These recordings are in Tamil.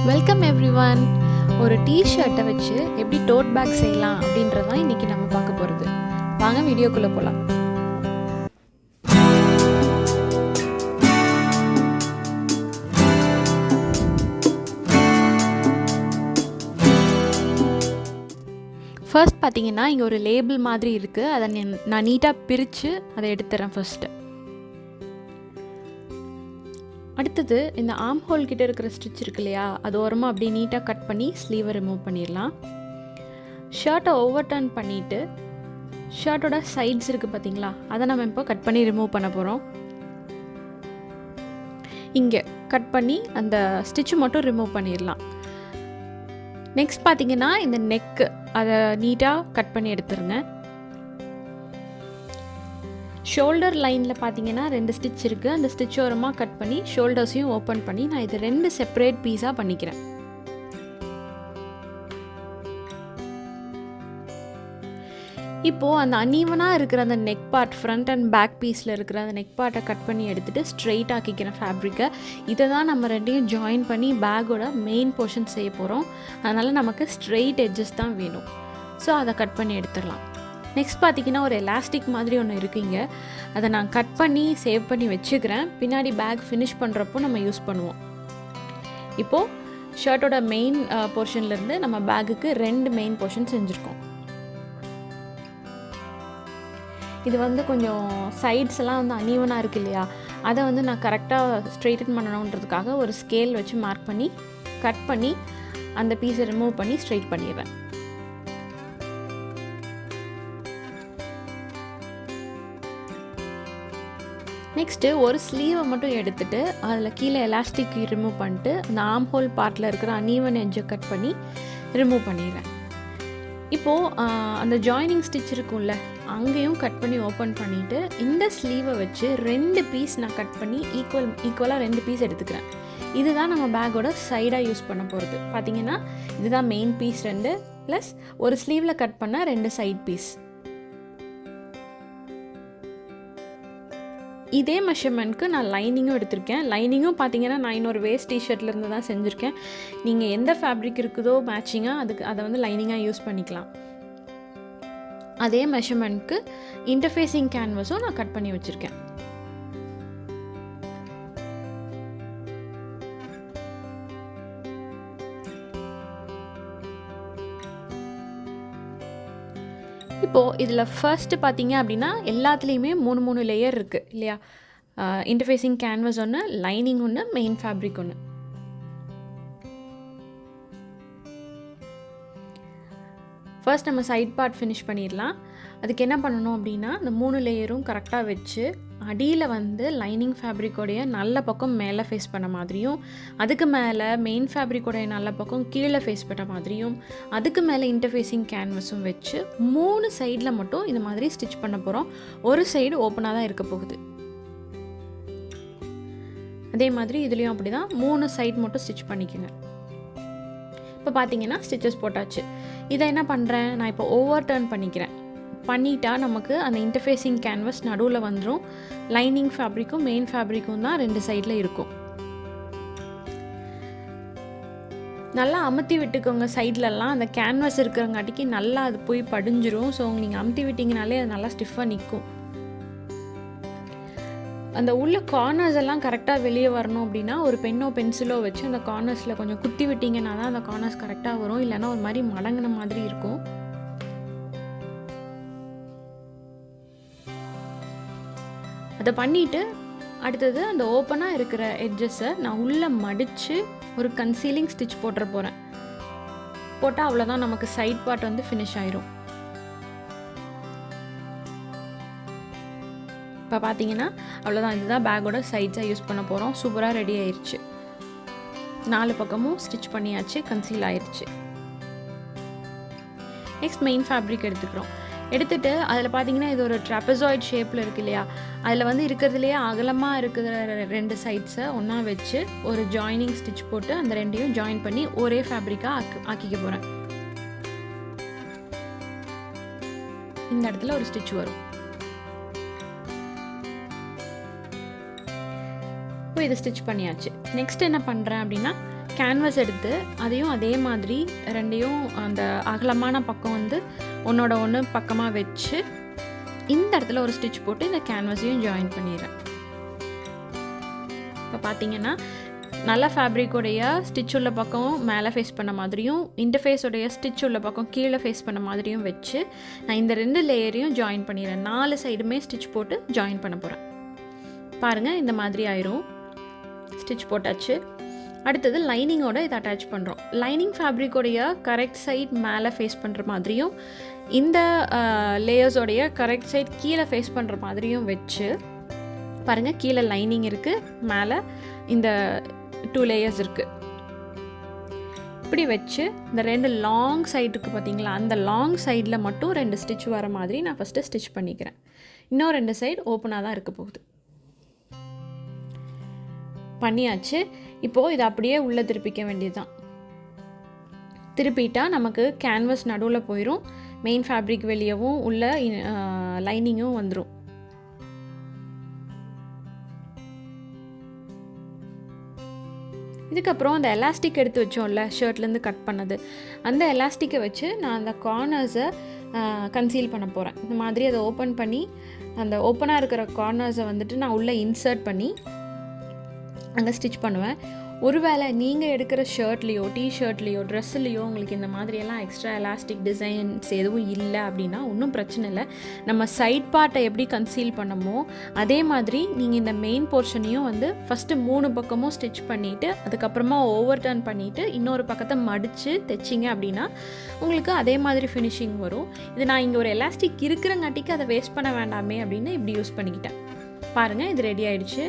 Welcome everyone. ஒரு டீ-ஷர்ட்டை வச்சு எப்படி டோட் பேக் செய்யலாம் அப்படின்றது தான் இன்றைக்கி நம்ம பார்க்க போகிறது. வாங்க வீடியோக்குள்ளே போகலாம். ஃபர்ஸ்ட் பார்த்தீங்கன்னா இங்கே ஒரு லேபிள் மாதிரி இருக்குது. அதை நான் நீட்டாக பிரித்து அதை எடுத்துறேன் ஃபர்ஸ்ட்டு. அடுத்தது இந்த ஆர்ம் ஹோல் கிட்ட இருக்கிற ஸ்டிச் இருக்கு இல்லையா, அது ஓரமாக அப்படியே நீட்டாக கட் பண்ணி ஸ்லீவை ரிமூவ் பண்ணிடலாம். ஷர்ட்டை ஓவர் டர்ன் பண்ணிவிட்டு ஷர்ட்டோட சைட்ஸ் இருக்குது பார்த்தீங்களா, அதை நம்ம இப்போ கட் பண்ணி ரிமூவ் பண்ண போகிறோம். இங்கே கட் பண்ணி அந்த ஸ்டிச்சு மட்டும் ரிமூவ் பண்ணிடலாம். நெக்ஸ்ட் பார்த்தீங்கன்னா இந்த நெக்கு அதை நீட்டாக கட் பண்ணி எடுத்துருங்க. ஷோல்டர் லைனில் பார்த்தீங்கன்னா 2 ஸ்டிச் இருக்குது. அந்த ஸ்டிச் ஓரமாக கட் பண்ணி ஷோல்டர்ஸையும் ஓப்பன் பண்ணி நான் இது 2 செப்பரேட் பீஸாக பண்ணிக்கிறேன். இப்போது அந்த அன்ஈவனாக இருக்கிற அந்த neck part, front and back பீஸில் இருக்கிற அந்த நெக் பார்ட்டை கட் பண்ணி எடுத்துகிட்டு ஸ்ட்ரெயிட் ஆக்கிக்கிறேன் ஃபேப்ரிக்கை. இதை தான் நம்ம ரெண்டையும் ஜாயின் பண்ணி பேக்கோட மெயின் போர்ஷன் செய்ய போகிறோம். அதனால் நமக்கு ஸ்ட்ரெயிட் எட்ஜஸ் தான் வேணும். ஸோ அதை கட் பண்ணி எடுத்துடலாம். நெக்ஸ்ட் பார்த்திங்கன்னா ஒரு எலாஸ்டிக் மாதிரி ஒன்று இருக்குங்க. அதை நான் கட் பண்ணி சேவ் பண்ணி வச்சுக்கிறேன். பின்னாடி பேக் ஃபினிஷ் பண்ணுறப்போ நம்ம யூஸ் பண்ணுவோம். இப்போது ஷர்ட்டோட மெயின் போர்ஷன்லேருந்து நம்ம பேக்குக்கு 2 மெயின் போர்ஷன் செஞ்சுருக்கோம். இது வந்து கொஞ்சம் சைட்ஸ் எல்லாம் வந்து அன்ஈவனாக இருக்குது இல்லையா, அதை வந்து நான் கரெக்டாக ஸ்ட்ரெயிட்டன் பண்ணணுன்றதுக்காக ஒரு ஸ்கேல் வச்சு மார்க் பண்ணி கட் பண்ணி அந்த பீஸை ரிமூவ் பண்ணி ஸ்ட்ரெயிட் பண்ணிடுறேன். நெக்ஸ்ட்டு ஒரு ஸ்லீவை மட்டும் எடுத்துகிட்டு அதில் கீழே எலாஸ்டிக் ரிமூவ் பண்ணிட்டு அந்த ஆர்ம் ஹோல் பார்ட்டில் இருக்கிற அன்ஈவன் எட்ஜை கட் பண்ணி ரிமூவ் பண்ணிடுறேன். இப்போது அந்த ஜாயினிங் ஸ்டிச் இருக்கும்ல, அங்கேயும் கட் பண்ணி ஓப்பன் பண்ணிவிட்டு இந்த ஸ்லீவை வச்சு 2 பீஸ் நான் கட் பண்ணி ஈக்குவலாக 2 பீஸ் எடுத்துக்கிறேன். இதுதான் நம்ம பேக்கோட சைடாக யூஸ் பண்ண போகிறது. பார்த்திங்கன்னா இதுதான் மெயின் பீஸ் 2 ப்ளஸ் ஒரு ஸ்லீவில் கட் பண்ண 2 சைட் பீஸ். இதே மெஷர்மெண்ட்க்கு நான் லைனிங்கும் எடுத்திருக்கேன். லைனிங்கும் பார்த்தீங்கன்னா நான் இன்னொரு வேஸ்ட் டிஷர்ட்லேருந்து தான் செஞ்சுருக்கேன். நீங்கள் எந்த ஃபேப்ரிக் இருக்குதோ மேட்சிங்காக அதை வந்து லைனிங்காக யூஸ் பண்ணிக்கலாம். அதே மெஷர்மெண்ட்க்கு இன்டர்ஃபேஸிங் கேன்வஸும் நான் கட் பண்ணி வச்சுருக்கேன். இப்போது இதில் ஃபர்ஸ்ட்டு பார்த்தீங்க அப்படின்னா எல்லாத்துலேயுமே 3 லேயர் இருக்குது இல்லையா. இன்டர்ஃபேஸிங் கேன்வஸ் ஒன்று, லைனிங் ஒன்று, மெயின் ஃபேப்ரிக் ஒன்று. ஃபர்ஸ்ட் நம்ம சைட் பார்ட் ஃபினிஷ் பண்ணிடலாம். அதுக்கு என்ன பண்ணணும் அப்படின்னா இந்த 3 லேயரும் கரெக்டாக வச்சு அடியில் வந்து லைனிங் ஃபேப்ரிக்கோடைய நல்ல பக்கம் மேலே ஃபேஸ் பண்ண மாதிரியும், அதுக்கு மேலே மெயின் ஃபேப்ரிக்கோடைய நல்ல பக்கம் கீழே ஃபேஸ் பண்ண மாதிரியும், அதுக்கு மேலே இன்டர்ஃபேஸிங் கேன்வஸும் வச்சு 3 சைடில் மட்டும் இந்த மாதிரி ஸ்டிச் பண்ண போகிறோம். ஒரு சைடு ஓப்பனாக தான் இருக்க போகுது. அதே மாதிரி இதுலேயும் அப்படி தான் 3 சைட் மட்டும் ஸ்டிச் பண்ணிக்கோங்க. இப்போ பார்த்தீங்கன்னா ஸ்டிச்சஸ் போட்டாச்சு. இதை என்ன பண்ணுறேன், நான் இப்போ ஓவர் டர்ன் பண்ணிட்டா நமக்கு அந்த இன்டர்ஃபேஸிங் கேன்வஸ் நடுவில் வந்துடும். லைனிங் ஃபேப்ரிக்கும் மெயின் ஃபேப்ரிக்கும் தான் 2 சைடில் இருக்கும். நல்லா அமுத்தி விட்டுக்கோங்க. சைட்லலாம் அந்த கேன்வஸ் இருக்கிறங்காட்டிக்கு நல்லா அது போய் படிஞ்சிரும். ஸோ நீங்கள் அமுத்தி விட்டிங்கனாலே அது நல்லா ஸ்டிஃபாக நிற்கும். அந்த உள்ள கார்னர்ஸ் எல்லாம் கரெக்டாக வெளியே வரணும் அப்படின்னா ஒரு பென்னோ பென்சிலோ வச்சு அந்த கார்னர்ஸில் கொஞ்சம் குத்தி விட்டிங்கன்னா தான் அந்த கார்னர்ஸ் கரெக்டாக வரும். இல்லைன்னா ஒரு மாதிரி மடங்கின மாதிரி இருக்கும். அதை பண்ணிவிட்டு அடுத்தது அந்த ஓப்பனாக இருக்கிற எட்ஜஸை நான் உள்ளே மடித்து ஒரு கன்சீலிங் ஸ்டிச் போட்டுற போகிறேன். போட்டால் அவ்வளோதான், நமக்கு சைட் பார்ட் வந்து ஃபினிஷ் ஆயிரும். இப்போ பார்த்தீங்கன்னா அவ்வளோதான், இதுதான் பேக்கோட சைட்ஸாக யூஸ் பண்ண போகிறோம். சூப்பராக ரெடி ஆயிடுச்சு. 4 பக்கமும் ஸ்டிச் பண்ணியாச்சு, கன்சீல் ஆயிடுச்சு. நெக்ஸ்ட் மெயின் ஃபேப்ரிக் எடுத்துகிட்டு அதில் பார்த்தீங்கன்னா இது ஒரு ட்ராப்பசாய்ட் ஷேப்பில் இருக்குது இல்லையா, அதில் வந்து இருக்கிறதுலையே அகலமாக இருக்கிற 2 சைட்ஸை ஒன்றா வச்சு ஒரு ஜாயினிங் ஸ்டிச் போட்டு அந்த 2ஐயும் ஜாயின் பண்ணி ஒரே ஃபேப்ரிக்காக ஆக்கிக்க போகிறேன். இந்த இடத்துல ஒரு ஸ்டிச் வரும். இப்போ இதை ஸ்டிச் பண்ணியாச்சு. நெக்ஸ்ட் என்ன பண்ணுறேன் அப்படின்னா கேன்வாஸ் எடுத்து அதையும் அதே மாதிரி ரெண்டையும் அந்த அகலமான பக்கம் வந்து ஒன்றோட ஒன்று பக்கமாக வச்சு இந்த இடத்துல ஒரு ஸ்டிச் போட்டு இந்த கேன்வாஸையும் ஜாயின் பண்ணிடுறேன். இப்போ பார்த்தீங்கன்னா நல்ல ஃபேப்ரிக்கோடைய ஸ்டிச் உள்ள பக்கம் மேலே ஃபேஸ் பண்ண மாதிரியும் இன்டர்ஃபேஸோடைய ஸ்டிச் உள்ள பக்கம் கீழே ஃபேஸ் பண்ண மாதிரியும் வச்சு நான் இந்த 2 லேயரையும் ஜாயின் பண்ணிடுறேன். 4 சைடுமே ஸ்டிச் போட்டு ஜாயின் பண்ண போகிறேன். பாருங்கள், இந்த மாதிரி ஆயிரும். ஸ்டிச் போட்டாச்சு. அடுத்தது லைனிங்கோட இதை அட்டாச் பண்ணுறோம். லைனிங் ஃபேப்ரிக்கோடைய கரெக்ட் சைட் மேலே ஃபேஸ் பண்ணுற மாதிரியும் இந்த லேயர்ஸோடைய கரெக்ட் சைட் கீழே ஃபேஸ் பண்ணுற மாதிரியும் வச்சு பாருங்கள், கீழே லைனிங் இருக்குது, மேலே இந்த 2 லேயர்ஸ் இருக்குது. இப்படி வச்சு இந்த 2 லாங் சைடு இருக்குது பார்த்தீங்களா, அந்த லாங் சைடில் மட்டும் 2 ஸ்டிச் வர மாதிரி நான் ஃபஸ்ட்டு ஸ்டிச் பண்ணிக்கிறேன். இன்னும் 2 சைடு ஓப்பனாக தான் இருக்க போகுது. பண்ணியாச்சு. இப்போது இதை அப்படியே உள்ளே திருப்பிக்க வேண்டியது தான். திருப்பிட்டா நமக்கு கேன்வாஸ் நடுவில் போயிடும், மெயின் ஃபேப்ரிக் வெளியவும் உள்ள லைனிங்கும் வந்துடும். இதுக்கப்புறம் அந்த எலாஸ்டிக் எடுத்து வச்சோம்ல, ஷர்ட்லேருந்து கட் பண்ணது, அந்த எலாஸ்டிக்கை வச்சு நான் அந்த கார்னர்ஸை கன்சீல் பண்ண போகிறேன். இந்த மாதிரி அதை ஓப்பன் பண்ணி அந்த ஓப்பனாக இருக்கிற கார்னர்ஸை வந்துட்டு நான் உள்ளே இன்சர்ட் பண்ணி அங்கே ஸ்டிச் பண்ணுவேன். ஒருவேளை நீங்கள் எடுக்கிற ஷர்ட்லேயோ டிஷர்ட்லேயோ ட்ரெஸ்ஸுலேயோ உங்களுக்கு இந்த மாதிரியெல்லாம் எக்ஸ்ட்ரா எலாஸ்டிக் டிசைன்ஸ் எதுவும் இல்லை அப்படின்னா ஒன்றும் பிரச்சனை இல்லை. நம்ம சைட் பார்ட்டை எப்படி கன்சீல் பண்ணமோ அதே மாதிரி நீங்கள் இந்த மெயின் போர்ஷனையும் வந்து ஃபஸ்ட்டு 3 பக்கமும் ஸ்டிச் பண்ணிவிட்டு அதுக்கப்புறமா ஓவர் டர்ன் பண்ணிவிட்டு இன்னொரு பக்கத்தை மடித்து தைச்சிங்க அப்படின்னா உங்களுக்கு அதே மாதிரி ஃபினிஷிங் வரும். இது நான் இங்கே ஒரு எலாஸ்டிக் இருக்கிறங்காட்டிக்கு அதை வேஸ்ட் பண்ண வேண்டாமே அப்படின்னு இப்படி யூஸ் பண்ணிக்கிட்டேன். பாருங்கள், இது ரெடி ஆகிடுச்சு.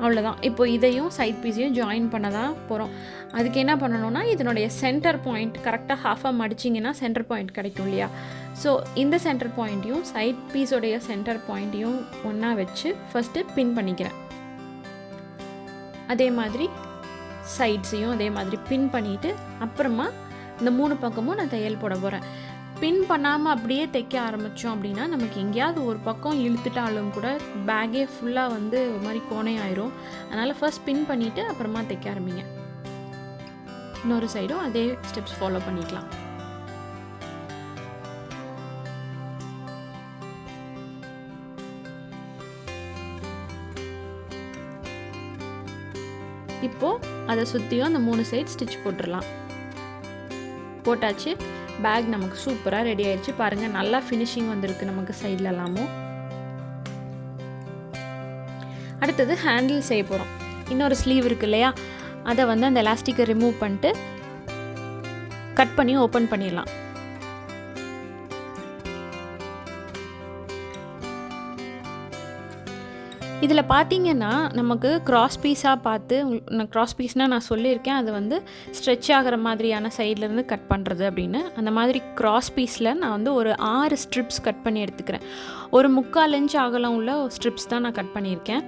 அவ்வளோதான். இப்போ இதையும் சைட் பீஸையும் ஜாயின் பண்ண தான் போகிறோம். அதுக்கு என்ன பண்ணணும்னா இதனுடைய சென்டர் பாயிண்ட் கரெக்டாக ஹாஃபாக மடிச்சிங்கன்னா சென்டர் பாயிண்ட் கிடைக்கும் இல்லையா. ஸோ இந்த சென்டர் பாயிண்ட்டையும் சைட் பீஸோடைய சென்டர் பாயிண்ட்டையும் ஒன்றா வச்சு ஃபஸ்ட்டு பின் பண்ணிக்கிறேன். அதே மாதிரி சைட்ஸையும் அதே மாதிரி பின் பண்ணிவிட்டு அப்புறமா இந்த 3 பக்கமும் நான் தையல் போட போகிறேன். பின் பண்ணாமல் அப்படியே தைக்க ஆரம்பித்தோம் அப்படின்னா நமக்கு எங்கேயாவது ஒரு பக்கம் இழுத்துட்டாலும் கூட பேக்கே ஃபுல்லாக வந்து ஒரு மாதிரி கோணை ஆயிரும். அதனால் ஃபர்ஸ்ட் பின் பண்ணிவிட்டு அப்புறமா தைக்க ஆரம்பிங்க. இன்னொரு சைடும் அதே ஸ்டெப்ஸ் ஃபாலோ பண்ணிக்கலாம். இப்போது அதை சுற்றியும் அந்த 3 சைட் ஸ்டிச் போட்டுடலாம். போட்டாச்சு. பேக் நமக்கு சூப்பராக ரெடி ஆயிடுச்சு. பாருங்கள், நல்லா ஃபினிஷிங் வந்திருக்கு நமக்கு சைடில் எல்லாமும். அடுத்தது ஹேண்டில் செய்ய போகிறோம். இன்னொரு ஸ்லீவ் இருக்குது இல்லையா, அதை வந்து அந்த எலாஸ்டிக்கை ரிமூவ் பண்ணிட்டு கட் பண்ணி ஓப்பன் பண்ணிடலாம். இதில் பார்த்தீங்கன்னா நமக்கு கிராஸ் பீஸாக பார்த்து, கிராஸ் பீஸ்னால் நான் சொல்லியிருக்கேன் அது வந்து ஸ்ட்ரெச் ஆகிற மாதிரியான சைட்லேருந்து கட் பண்ணுறது அப்படின்னு. அந்த மாதிரி கிராஸ் பீஸில் நான் வந்து ஒரு 6 ஸ்ட்ரிப்ஸ் கட் பண்ணி எடுத்துக்கிறேன். ஒரு 3/4 இன்ச் அகலம் உள்ள ஸ்ட்ரிப்ஸ் தான் நான் கட் பண்ணியிருக்கேன்.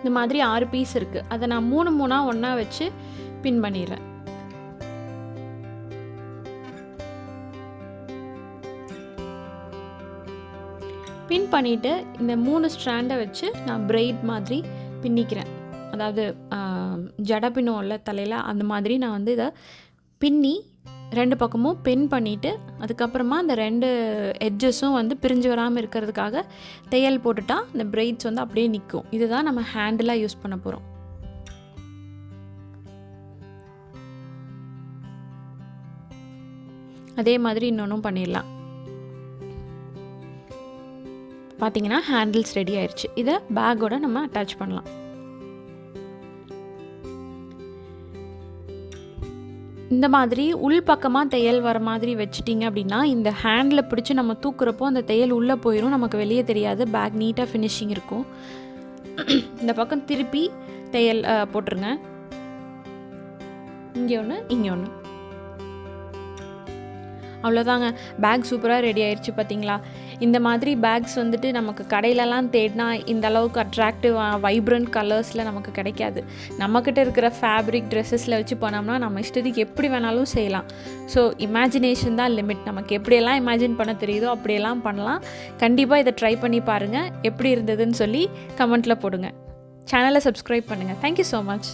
இந்த மாதிரி 6 பீஸ் இருக்குது. அதை நான் 3 ஒன்றா வச்சு பின் பண்ணிடுறேன். பின் பண்ணிவிட்டு இந்த 3 ஸ்ட்ராண்டை வச்சு நான் பிரைட் மாதிரி பின்னிக்கிறேன். அதாவது ஜடை பின்னுவோம்ல தலையில், அந்த மாதிரி நான் வந்து இதை பின்னி 2 பக்கமும் பின் பண்ணிவிட்டு அதுக்கப்புறமா அந்த 2 எட்ஜஸும் வந்து பிரிஞ்சு வராமல் இருக்கிறதுக்காக தையல் போட்டுட்டா இந்த பிரைட்ஸ் வந்து அப்படியே நிற்கும். இதுதான் நம்ம ஹேண்டிலாக யூஸ் பண்ண போகிறோம். அதே மாதிரி இன்னொன்றும் பண்ணிடலாம். பார்த்தீங்கன்னா ஹேண்டில்ஸ் ரெடி ஆயிடுச்சு. இதை பேக்கோட நம்ம அட்டாச் பண்ணலாம். இந்த மாதிரி உள் பக்கமாக தையல் வர மாதிரி வச்சுட்டிங்க அப்படின்னா இந்த ஹேண்டில் பிடிச்சி நம்ம தூக்குறப்போ அந்த தையல் உள்ளே போயிடும், நமக்கு வெளியே தெரியாது, பேக் நீட்டாக ஃபினிஷிங் இருக்கும். இந்த பக்கம் திருப்பி தையல் போட்டுருங்க. இங்கே ஒன்று, இங்கே ஒன்று. அவ்வளோதாங்க, பேக் சூப்பராக ரெடி ஆயிடுச்சு பார்த்தீங்களா? இந்த மாதிரி பேக்ஸ் வந்துட்டு நமக்கு கடையிலலாம் தேடினா இந்த அளவுக்கு அட்ராக்டிவாக வைப்ரண்ட் கலர்ஸில் நமக்கு கிடைக்காது. நம்மக்கிட்ட இருக்கிற ஃபேப்ரிக் ட்ரெஸ்ஸஸில் வச்சு பண்ணோம்னா நம்ம இஷ்டத்துக்கு எப்படி வேணாலும் செய்யலாம். ஸோ இமேஜினேஷன் தான் லிமிட். நமக்கு எப்படியெல்லாம் இமேஜின் பண்ண தெரியுதோ அப்படியெல்லாம் பண்ணலாம். கண்டிப்பாக இதை ட்ரை பண்ணி பாருங்கள். எப்படி இருந்ததுன்னு சொல்லி கமெண்ட்டில் போடுங்க. சேனலை சப்ஸ்கிரைப் பண்ணுங்கள். Thank you so much.